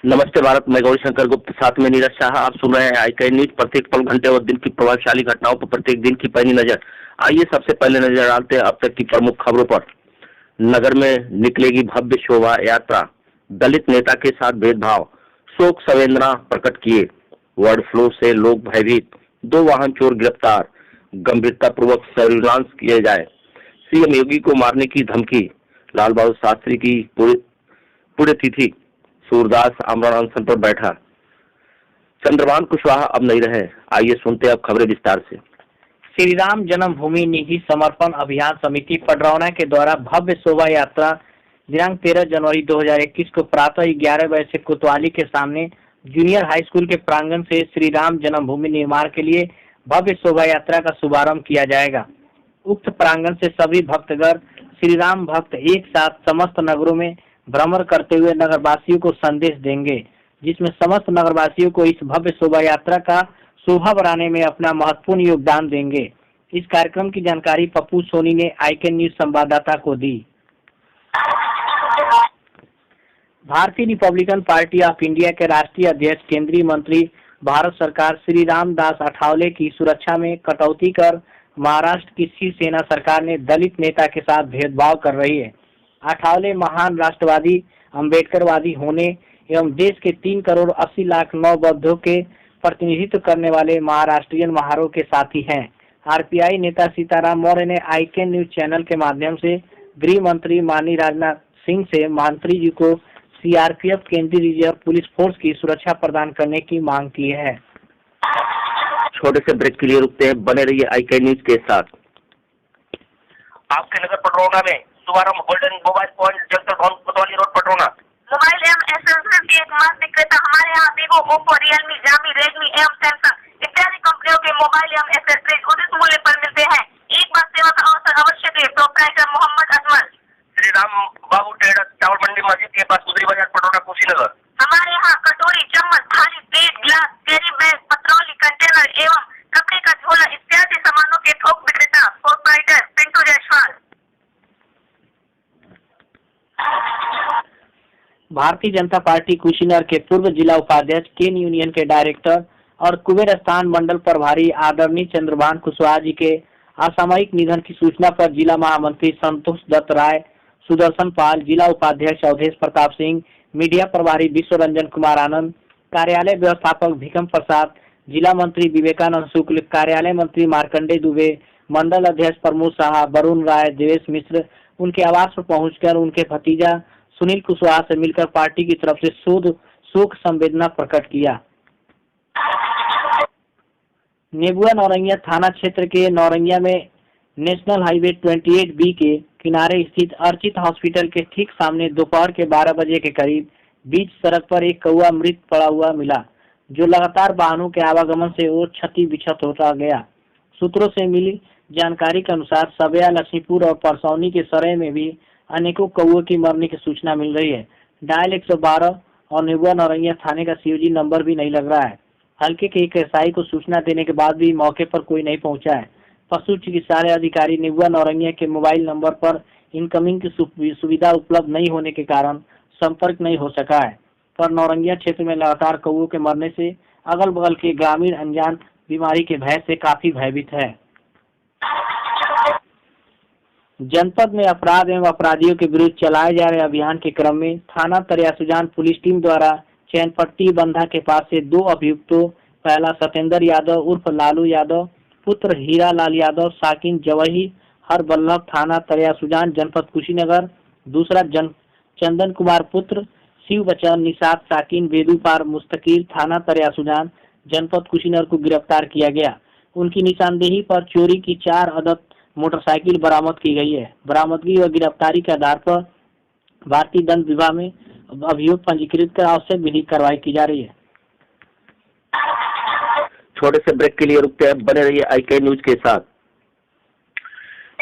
नमस्ते भारत, मैं गौरी शंकर गुप्त, साथ में नीरज शाह। आप सुन रहे हैं आई कैन न्यूज। प्रत्येक पल, घंटे और दिन की प्रभावशाली घटनाओं पर प्रत्येक दिन की पहली नजर। आइए सबसे पहले नजर डालते हैं अब तक की प्रमुख खबरों पर। नगर में निकलेगी भव्य शोभा यात्रा, दलित नेता के साथ भेदभाव, शोक संवेदना प्रकट किए। वर्ड फ्लू से लोग भयभीत, 2 वाहन चोर गिरफ्तार, गंभीरता पूर्वक सर्विलांस किए जाए। सीएम योगी को मारने की धमकी, लाल बहादुर शास्त्री की पुण्यतिथि, सूरदास आमरण अनशन पर बैठा। चंद्रभान कुशवाहा अब नहीं रहे। आइए सुनते हैं अब खबरें विस्तार से। श्री राम जन्मभूमि निधि समर्पण अभियान समिति पडरौना के द्वारा भव्य शोभा यात्रा दिनांक 13 जनवरी 2021 को प्रातः 11 बजे से कोतवाली के सामने जूनियर हाई स्कूल के प्रांगण से श्री राम जन्मभूमि निर्माण के लिए भव्य शोभा यात्रा का शुभारंभ किया जाएगा। उक्त प्रांगण से सभी भक्तगण श्री राम भक्त एक साथ समस्त नगरों में भ्रमण करते हुए नगरवासियों को संदेश देंगे, जिसमें समस्त नगरवासियों को इस भव्य शोभा यात्रा का शोभा बढ़ाने में अपना महत्वपूर्ण योगदान देंगे। इस कार्यक्रम की जानकारी पप्पू सोनी ने आईकैन न्यूज संवाददाता को दी। भारतीय रिपब्लिकन पार्टी ऑफ इंडिया के राष्ट्रीय अध्यक्ष केंद्रीय मंत्री भारत सरकार श्री रामदास अठावले की सुरक्षा में कटौती कर महाराष्ट्र की शिवसेना सरकार ने दलित नेता के साथ भेदभाव कर रही है। अठावले महान राष्ट्रवादी अम्बेडकरवादी होने एवं देश के 3 करोड़ 80 लाख नवबद्धों के प्रतिनिधित्व करने वाले महाराष्ट्रीयन महारों के साथी हैं। आरपीआई नेता सीताराम मौर्य ने आईकैन न्यूज चैनल के माध्यम से गृह मंत्री माननीय राजनाथ सिंह से मंत्री जी को सीआरपीएफ केंद्रीय रिजर्व पुलिस फोर्स की सुरक्षा प्रदान करने की मांग की है। छोटे से ब्रेक के लिए रुकते हैं, बने रहिए आईकैन न्यूज के साथ। आपके नगर पडरौना में शुभारंभ गोल्डन मोबाइल पॉइंट जंक्शन भवन कोतवाली रोड पडरौना। मोबाइल एवं एसेसरीज के एकमात्र विक्रेता हमारे यहाँ Vivo, Oppo, Realme, Jami, Redmi एवं सैमसंग इत्यादि कंपनियों के मोबाइल एवं एसेसरीज उचित मूल्य पर मिलते हैं। एक बार सेवा का अवसर अवश्य दे। प्रोप्राइटर मोहम्मद अजमल, श्री राम बाबू ट्रेडर्स, चावल मंडी मस्जिद के पास, गुजरी बाजार पडरौना, कुशीनगर। हमारे यहाँ कटोरी, चम्मच, थाली, प्लेट, ग्लास, कैरी बैग, पत्रौली, कंटेनर एवं कपड़े का झोला इत्यादि सामानों के थोक विक्रेता प्रोप्राइटर पिंटू जायसवाल। भारतीय जनता पार्टी कुशीनगर के पूर्व जिला उपाध्यक्ष, केन यूनियन के डायरेक्टर और कुबेर स्थान मंडल प्रभारी आदरणीय चंद्रभान कुशवाहा जी के असामयिक निधन की सूचना पर जिला महामंत्री संतोष दत्त राय, सुदर्शन पाल, जिला उपाध्यक्ष अवधेश प्रताप सिंह, मीडिया प्रभारी विश्व रंजन कुमार आनंद, कार्यालय व्यवस्थापक भिकम प्रसाद, जिला मंत्री विवेकानंद शुक्ल, कार्यालय मंत्री मार्कंडे दुबे, मंडल अध्यक्ष प्रमोद साहा, वरुण राय, देवेश मिश्र उनके आवास पर पहुंचकर उनके भतीजा सुनील कुशवाहा से मिलकर पार्टी की तरफ से शोक संवेदना प्रकट किया। नेबुआ नौरंगिया थाना क्षेत्र के नौरंगिया में नेशनल हाईवे 28B के किनारे स्थित अर्चित हॉस्पिटल के ठीक सामने दोपहर के 12 बजे के करीब बीच सड़क पर एक कौआ मृत पड़ा हुआ मिला, जो लगातार वाहनों के आवागमन से और क्षति विक्षत होता गया। सूत्रों से मिली जानकारी के अनुसार सबया, लक्ष्मीपुर और परसौनी के सराय में भी अनेकों कौओं की मरने की सूचना मिल रही है। डायल 112 और नेबुआ नौरंगिया थाने का सीओजी नंबर भी नहीं लग रहा है। हल्के के एक एसआई को सूचना देने के बाद भी मौके पर कोई नहीं पहुंचा है। पशु चिकित्सालय अधिकारी नेबुआ नौरंगिया के मोबाइल नंबर पर इनकमिंग की सुविधा उपलब्ध नहीं होने के कारण संपर्क नहीं हो सका है। पर नौरंगिया क्षेत्र में लगातार कौओं के मरने से अगल बगल के ग्रामीण अनजान बीमारी के भय से काफी भयभीत है। जनपद में अपराध एवं अपराधियों के विरुद्ध चलाए जा रहे अभियान के क्रम में थाना तरियासुजान पुलिस टीम द्वारा चैनपट्टी बंधा के पास से 2 अभियुक्तों, पहला सत्येंद्र यादव उर्फ लालू यादव पुत्र हीरा लाल यादव साकिन जवही हर बल्लभ थाना तरियासुजान जनपद कुशीनगर, दूसरा चंदन कुमार पुत्र शिव बचन निषाद साकिन बेदूपार मुस्तकीर थाना तरियासुजान जनपद कुशीनगर को गिरफ्तार किया गया। उनकी निशानदेही पर चोरी की 4 अदद मोटरसाइकिल बरामद की गई है। बरामदगी व गिरफ्तारी के आधार पर भारतीय दंड विभाग में अभियोग पंजीकृत कर आवश्यक विधिक कार्रवाई की जा रही है। छोटे से ब्रेक के लिए रुकते हैं, बने रहिए आईकैन न्यूज के साथ।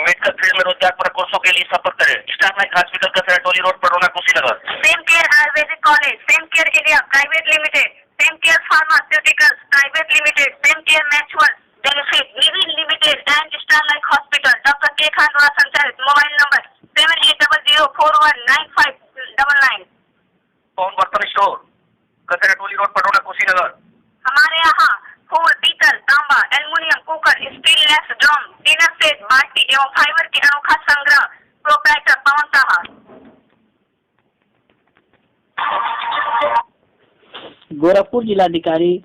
मेडिकल फील्ड में रोजगार पर कोर्सों के लिए संपर्क करें। स्टारलाइट हॉस्पिटल का Toli road Padrauna, Kushinagar. Same care ayurvedic college, same care India private limited, same care pharmaceuticals private limited, same care natural benefit limited and starlight hospital doctor के खान द्वारा संचालित। Mobile number 7800419599। पवन बर्तन store, gas drum, dinner set, बाल्टी एवं fibre के अनोखा संग्रह, proprietor पवन साहा। गोरखपुर जिलाधिकारी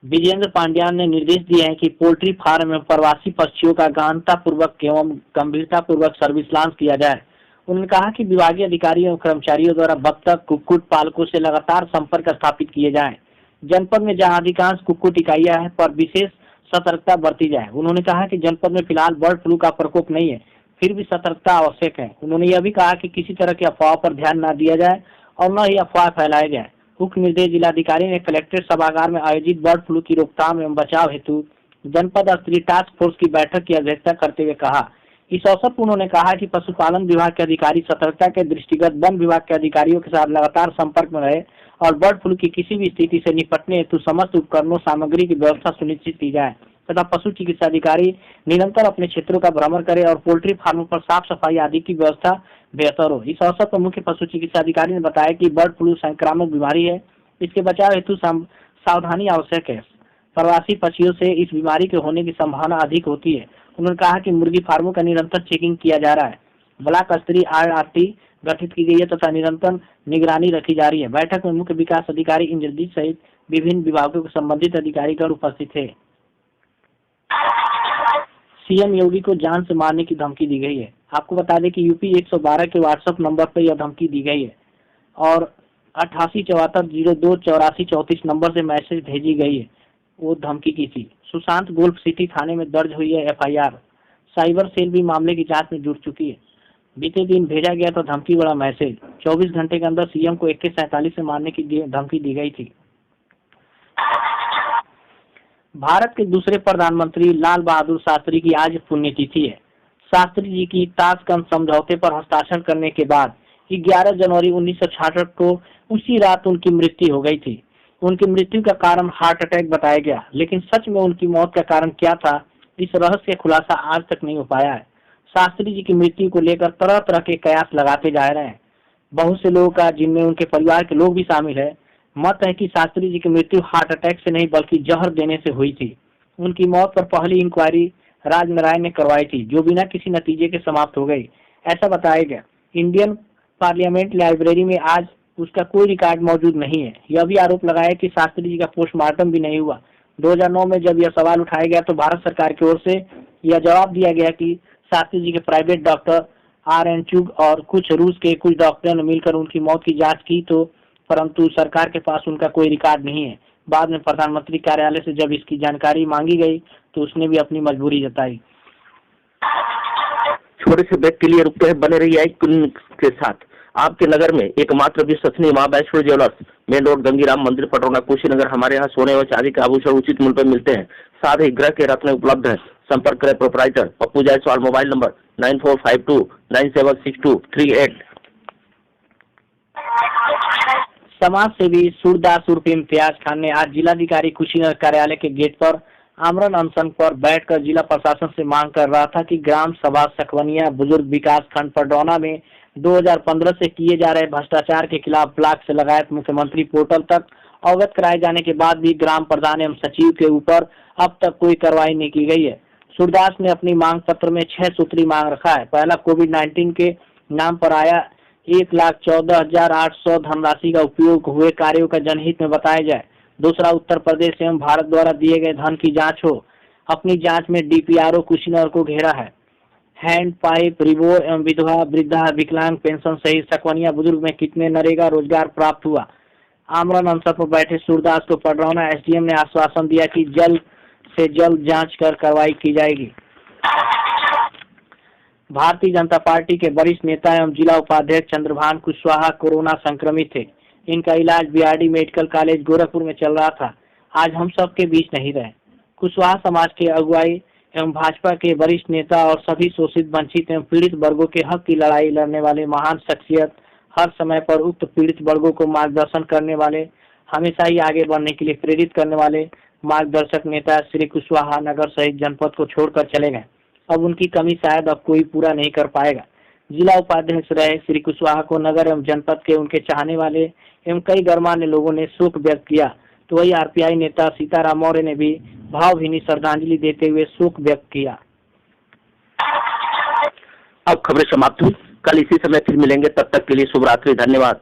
विजेंद्र पांड्यान ने निर्देश दिए हैं कि पोल्ट्री फार्म में प्रवासी पक्षियों का गहनतापूर्वक एवं गंभीरतापूर्वक सर्विलांस किया जाए। उन्होंने कहा कि विभागीय अधिकारियों और कर्मचारियों द्वारा बत्तख कुक्कुट पालकों से लगातार संपर्क स्थापित किए जाए। जनपद में जहां अधिकांश कुक्कुट इकाइयां हैं पर विशेष सतर्कता बरती जाए। उन्होंने कहा कि जनपद में फिलहाल बर्ड फ्लू का प्रकोप नहीं है, फिर भी सतर्कता आवश्यक है। उन्होंने यह भी कहा कि किसी तरह की अफवाह पर ध्यान न दिया जाए और न ही अफवाह फैलाए जाए। मुख्य निर्देश जिलाधिकारी ने कलेक्ट्रेट सभागार में आयोजित बर्ड फ्लू की रोकथाम एवं बचाव हेतु जनपद स्तरीय टास्क फोर्स की बैठक की अध्यक्षता करते हुए कहा। इस अवसर पर उन्होंने कहा कि पशुपालन विभाग के अधिकारी सतर्कता के दृष्टिगत वन विभाग के अधिकारियों के साथ लगातार संपर्क में रहे और बर्ड फ्लू की किसी भी स्थिति से निपटने हेतु समस्त उपकरणों सामग्री की व्यवस्था सुनिश्चित की जाए तथा पशु चिकित्सा अधिकारी निरंतर अपने क्षेत्रों का भ्रमण करें और पोल्ट्री फार्मों पर साफ सफाई आदि की व्यवस्था बेहतर हो। इस अवसर पर मुख्य पशु चिकित्सा अधिकारी ने बताया कि बर्ड फ्लू संक्रामक बीमारी है, इसके बचाव हेतु सावधानी आवश्यक है। प्रवासी पक्षियों से इस बीमारी के होने की संभावना अधिक होती है। उन्होंने कहा कि मुर्गी फार्मों का निरंतर चेकिंग किया जा रहा है। ब्लॉक स्तरीय RRT गठित की गई है तथा निरंतर निगरानी रखी जा रही है। बैठक में मुख्य विकास अधिकारी इंद्रजीत सहित विभिन्न विभागों के संबंधित अधिकारीगण उपस्थित थे। सीएम योगी को जान से मारने की धमकी दी गई है। आपको बता दें कि यूपी 112 के व्हाट्सएप नंबर पर यह धमकी दी गई है और 8874028434 नंबर से मैसेज भेजी गई है। वो धमकी की थी। सुशांत गोल्फ सिटी थाने में दर्ज हुई है FIR। साइबर सेल भी मामले की जांच में जुट चुकी है। बीते दिन भेजा गया था धमकी वाला मैसेज। 24 घंटे के अंदर सीएम को AK-47 से मारने की धमकी दी गई थी। भारत के दूसरे प्रधानमंत्री लाल बहादुर शास्त्री की आज पुण्यतिथि है। शास्त्री जी की ताशकंद समझौते पर हस्ताक्षर करने के बाद 11 जनवरी 1966 को उसी रात उनकी मृत्यु हो गई थी। उनकी मृत्यु का कारण हार्ट अटैक बताया गया, लेकिन सच में उनकी मौत का कारण क्या था, इस रहस्य का खुलासा आज तक नहीं हो पाया है। शास्त्री जी की मृत्यु को लेकर तरह तरह के कयास लगाते जा रहे हैं। बहुत से लोगों का, जिनमें उनके परिवार के लोग भी शामिल है, मत है कि शास्त्री जी की मृत्यु हार्ट अटैक से नहीं बल्कि जहर देने से हुई थी। उनकी मौत पर पहली इंक्वायरी राजनारायण ने करवाई थी, जो बिना किसी नतीजे के समाप्त हो गई, ऐसा बताया गया। इंडियन पार्लियामेंट लाइब्रेरी में आज उसका कोई रिकॉर्ड मौजूद नहीं है। यह भी आरोप लगाया कि शास्त्री जी का पोस्टमार्टम भी नहीं हुआ। 2009 में जब यह सवाल उठाया गया तो भारत सरकार की ओर से यह जवाब दिया गया कि शास्त्री जी के प्राइवेट डॉक्टर RN चुग और कुछ रूस के कुछ डॉक्टरों ने मिलकर उनकी मौत की जांच की, तो परंतु सरकार के पास उनका कोई रिकॉर्ड नहीं है। बाद में प्रधानमंत्री कार्यालय से जब इसकी जानकारी मांगी गई तो उसने भी अपनी मजबूरी जताई। छोटे से ब्रेक के लिए रुकते हैं, बने रहिए के साथ। आपके नगर में एकमात्र विश्वसनीय मां वैष्णो ज्वेलर्स, मेन रोड, गंगीराम मंदिर, पटौना, कुशीनगर। हमारे यहाँ सोने व चांदी के आभूषण उचित मूल्य पर मिलते हैं, साथ ही ग्रह के रत्न उपलब्ध है। संपर्क करें proprietor Pappu Jaiswal. Mobile number 9452976238। समाज सेवी सूरदास उर्फ इम्तियाज खान ने आज जिलाधिकारी कुशीनगर कार्यालय के गेट पर आमरण अनशन पर बैठकर जिला प्रशासन से मांग कर रहा था कि ग्राम सभा सखवनिया बुजुर्ग विकास खंड पटौना में 2015 से किए जा रहे भ्रष्टाचार के खिलाफ ब्लॉक से लगायत मुख्यमंत्री पोर्टल तक अवगत कराए जाने के बाद भी ग्राम प्रधान एवं सचिव के ऊपर अब तक कोई कार्रवाई नहीं की गई है। सूरदास ने अपनी मांग पत्र में 6 सूत्री मांग रखा है। पहला, कोविड-19 के नाम पर आया 1,14,800 धनराशि का उपयोग हुए कार्यों का जनहित में बताया जाए। दूसरा, उत्तर प्रदेश एवं भारत द्वारा दिए गए धन की जांच हो। अपनी जांच में DPRO कुशीनगर को घेरा है। हैंड पाइप, रिवोर एवं विधवा, वृद्धा, विकलांग पेंशन सहित सखवनिया बुजुर्ग में कितने नरेगा रोजगार प्राप्त हुआ। आमरण अनशन पर बैठे सूरदास को पटरौना SDM ने आश्वासन दिया कि जल्द से जल्द जांच कर कार्रवाई की जाएगी। भारतीय जनता पार्टी के वरिष्ठ नेता एवं जिला उपाध्यक्ष चंद्रभान कुशवाहा कोरोना संक्रमित थे। इनका इलाज BRD मेडिकल कॉलेज गोरखपुर में चल रहा था। आज हम सब के बीच नहीं रहे। कुशवाहा समाज के अगुवाई एवं भाजपा के वरिष्ठ नेता और सभी शोषित, वंचित एवं पीड़ित वर्गों के हक की लड़ाई लड़ने वाले महान शख्सियत, हर समय पर उक्त पीड़ित वर्गों को मार्गदर्शन करने वाले, हमेशा ही आगे बढ़ने के लिए प्रेरित करने वाले मार्गदर्शक नेता श्री कुशवाहा नगर सहित जनपद को छोड़कर चले गए। अब उनकी कमी शायद अब कोई पूरा नहीं कर पाएगा। जिला उपाध्यक्ष रहे श्री कुशवाहा को नगर एवं जनपद के उनके चाहने वाले एवं कई गणमान्य लोगों ने शोक व्यक्त किया, तो वही RPI नेता सीताराम मौर्य ने भी भावभीनी श्रद्धांजलि देते हुए शोक व्यक्त किया। अब खबरें समाप्त हुई। कल इसी समय फिर मिलेंगे, तब तक के लिए शुभ रात्रि, धन्यवाद।